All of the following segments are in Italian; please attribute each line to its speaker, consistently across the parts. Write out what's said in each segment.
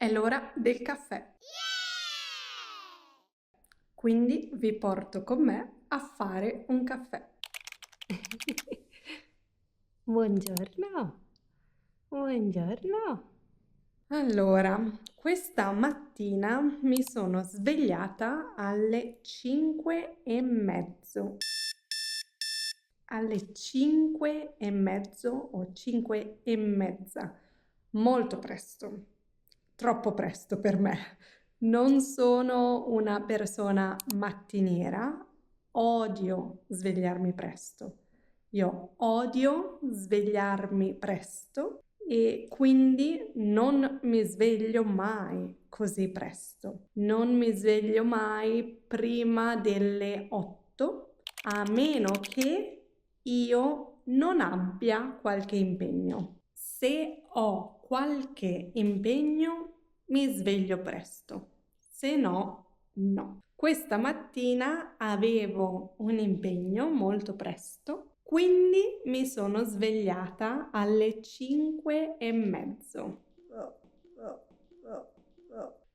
Speaker 1: È l'ora del caffè, quindi vi porto con me a fare un caffè.
Speaker 2: Buongiorno, buongiorno.
Speaker 1: Allora, questa mattina mi sono svegliata alle 5:30. Alle 5:30 o 5:30. Molto presto, troppo presto per me. Non sono una persona mattiniera, odio svegliarmi presto. Io odio svegliarmi presto e quindi non mi sveglio mai così presto. Non mi sveglio mai prima delle 8, a meno che io non abbia qualche impegno. Se ho qualche impegno, mi sveglio presto. Se no, no. Questa mattina avevo un impegno molto presto, quindi mi sono svegliata alle 5:30.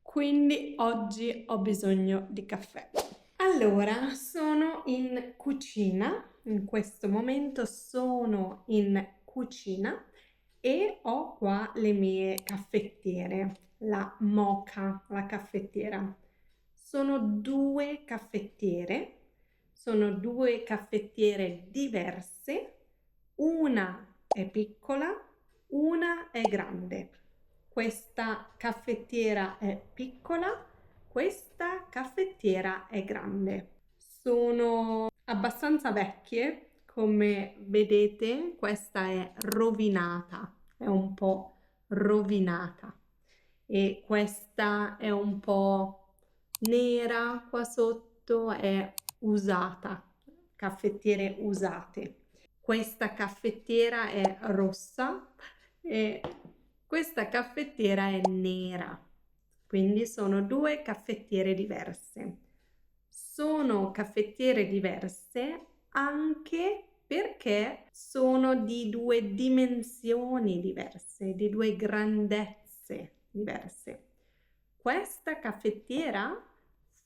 Speaker 1: Quindi oggi ho bisogno di caffè. Allora, sono in cucina, in questo momento sono in cucina e ho qua le mie caffettiere, la Moka, la caffettiera. Sono due caffettiere diverse, una è piccola, una è grande. Questa caffettiera è piccola, questa caffettiera è grande. Sono abbastanza vecchie, come vedete, questa è rovinata, è un po' rovinata e questa è un po' nera qua sotto, è usata, caffettiere usate. Questa caffettiera è rossa e questa caffettiera è nera, quindi sono due caffettiere diverse. Sono caffettiere diverse anche perché sono di due dimensioni diverse, di due grandezze diverse. Questa caffettiera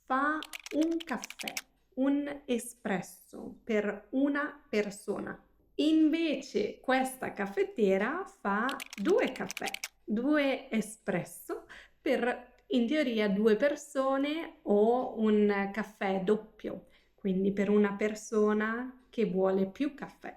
Speaker 1: fa un caffè, un espresso per una persona. Invece questa caffettiera fa due caffè, due espresso per in teoria due persone o un caffè doppio, quindi per una persona che vuole più caffè.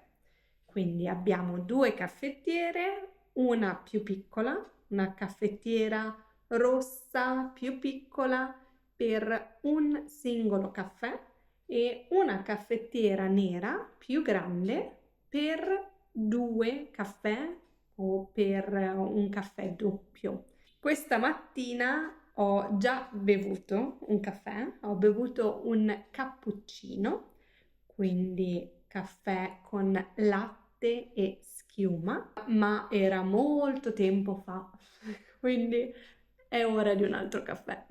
Speaker 1: Quindi abbiamo due caffettiere, una più piccola, una caffettiera rossa più piccola per un singolo caffè e una caffettiera nera più grande per due caffè o per un caffè doppio. Questa mattina ho già bevuto un caffè, ho bevuto un cappuccino, quindi caffè con latte e schiuma, ma era molto tempo fa, quindi è ora di un altro caffè.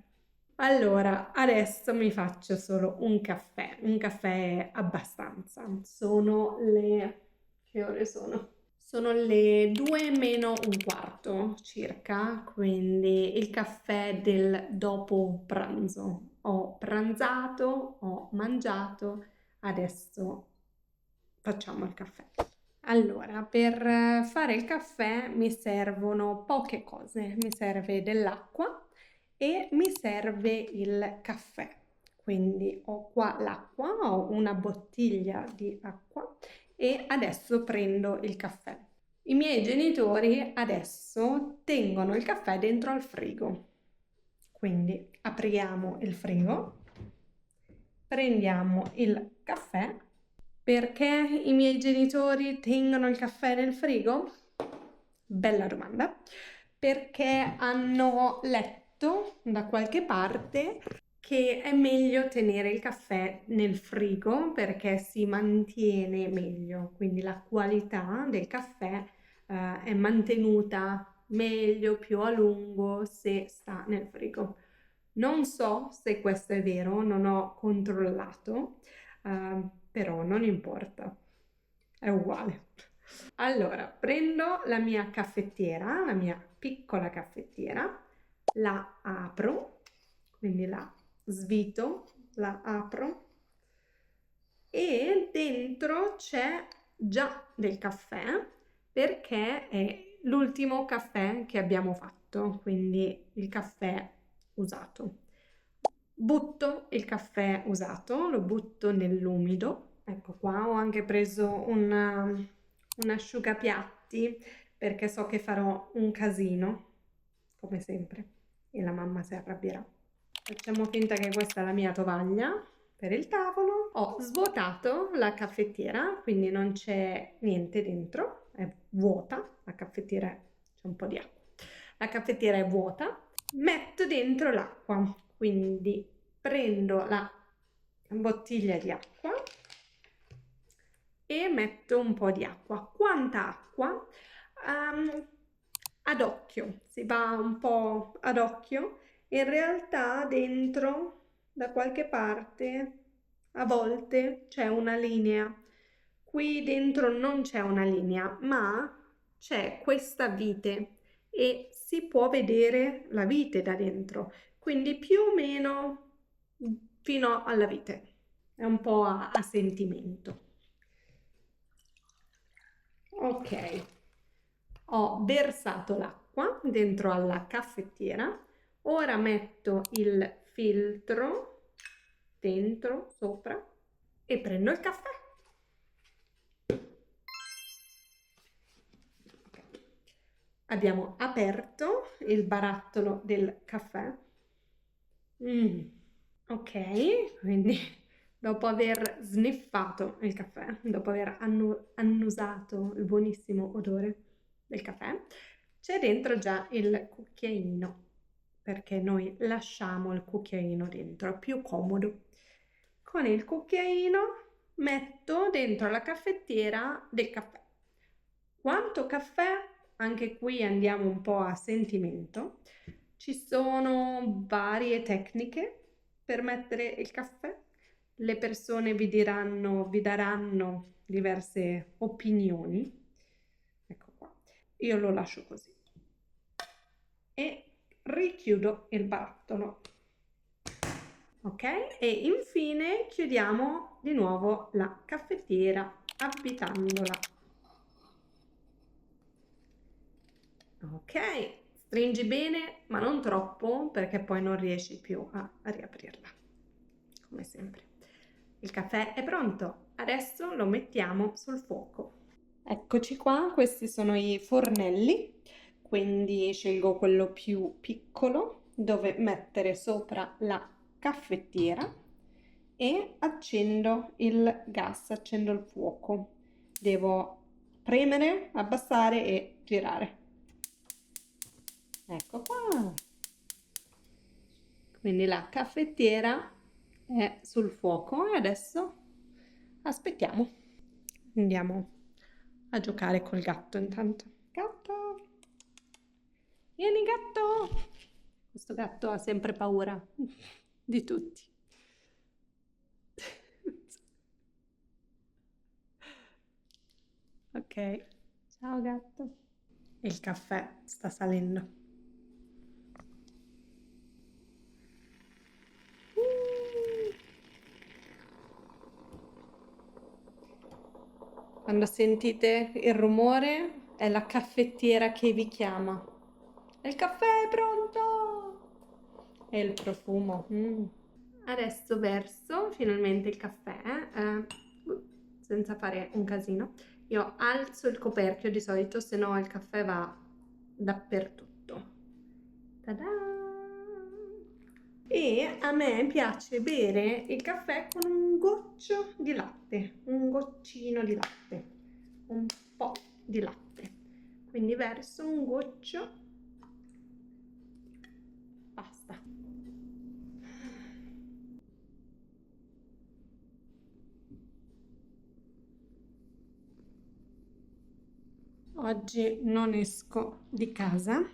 Speaker 1: Allora, adesso mi faccio solo un caffè abbastanza. Sono le... Che ore sono? Sono le 2 meno un quarto circa, quindi il caffè del dopo pranzo. Ho pranzato, ho mangiato, adesso facciamo il caffè. Allora, per fare il caffè mi servono poche cose. Mi serve dell'acqua e mi serve il caffè. Quindi ho qua l'acqua, ho una bottiglia di acqua e adesso prendo il caffè. I miei genitori adesso tengono il caffè dentro al frigo. Quindi apriamo il frigo, prendiamo il caffè. Perché i miei genitori tengono il caffè nel frigo? Bella domanda. Perché hanno letto da qualche parte che è meglio tenere il caffè nel frigo perché si mantiene meglio, quindi la qualità del caffè è mantenuta meglio, più a lungo se sta nel frigo. Non so se questo è vero, non ho controllato, però non importa, è uguale. Allora, prendo la mia caffettiera, la mia piccola caffettiera, la apro, quindi la svito, la apro e dentro c'è già del caffè perché è l'ultimo caffè che abbiamo fatto, quindi il caffè usato. Butto il caffè usato, lo butto nell'umido. Ecco qua, ho anche preso un asciugapiatti perché so che farò un casino, come sempre, e la mamma si arrabbierà. Facciamo finta che questa è la mia tovaglia per il tavolo. Ho svuotato la caffettiera, quindi non c'è niente dentro, è vuota, la caffettiera c'è un po' di acqua. La caffettiera è vuota. Metto dentro l'acqua, quindi prendo la bottiglia di acqua e metto un po' di acqua. Quanta acqua? Ad occhio, si va un po' ad occhio. In realtà dentro, da qualche parte, a volte c'è una linea. Qui dentro non c'è una linea, ma c'è questa vite e si può vedere la vite da dentro, quindi più o meno fino alla vite. È un po' a sentimento. Ok, ho versato l'acqua dentro alla caffettiera, ora metto il filtro dentro, sopra e prendo il caffè. Abbiamo aperto il barattolo del caffè. Ok, quindi dopo aver sniffato il caffè, dopo aver annusato il buonissimo odore del caffè, c'è dentro già il cucchiaino, perché noi lasciamo il cucchiaino dentro, è più comodo. Con il cucchiaino metto dentro la caffettiera del caffè. Quanto caffè? Anche qui andiamo un po' a sentimento. Ci sono varie tecniche per mettere il caffè. Le persone vi daranno diverse opinioni. Ecco qua. Io lo lascio così. E richiudo il barattolo. Ok? E infine chiudiamo di nuovo la caffettiera avvitandola. Ok, stringi bene, ma non troppo perché poi non riesci più a riaprirla, come sempre. Il caffè è pronto, adesso lo mettiamo sul fuoco. Eccoci qua, questi sono i fornelli, quindi scelgo quello più piccolo dove mettere sopra la caffettiera e accendo il gas, accendo il fuoco. Devo premere, abbassare e girare. Ecco qua. Quindi la caffettiera è sul fuoco e adesso aspettiamo. Andiamo a giocare col gatto intanto. Gatto! Vieni gatto! Questo gatto ha sempre paura di tutti. Ok, ciao gatto. Il caffè sta salendo. Quando sentite il rumore è la caffettiera che vi chiama. Il caffè è pronto! E il profumo. Adesso verso finalmente il caffè senza fare un casino. Io alzo il coperchio di solito, se no il caffè va dappertutto. Ta-da! E a me piace bere il caffè con un goccio di latte, un goccino di latte, un po' di latte. Quindi verso un goccio, basta. Oggi non esco di casa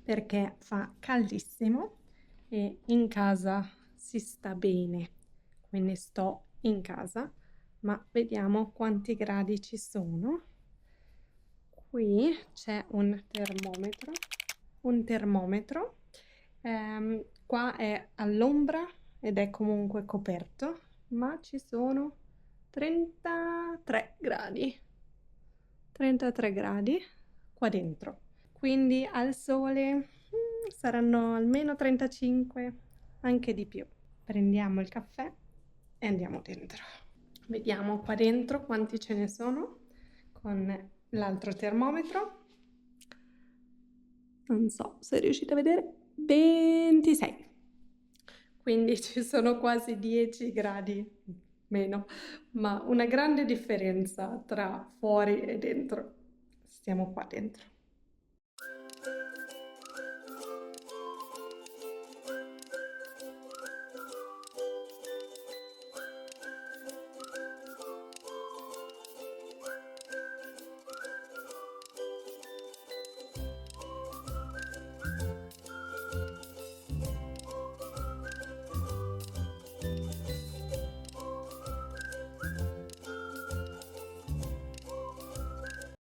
Speaker 1: perché fa caldissimo e in casa si sta bene, quindi sto in casa, ma vediamo quanti gradi ci sono. Qui c'è un termometro Qua è all'ombra ed è comunque coperto, ma ci sono 33 gradi. 33 gradi qua dentro. Quindi al sole saranno almeno 35, anche di più. Prendiamo il caffè e andiamo dentro. Vediamo qua dentro quanti ce ne sono con l'altro termometro. Non so se riuscite a vedere, 26. Quindi ci sono quasi 10 gradi meno, ma una grande differenza tra fuori e dentro. Stiamo qua dentro.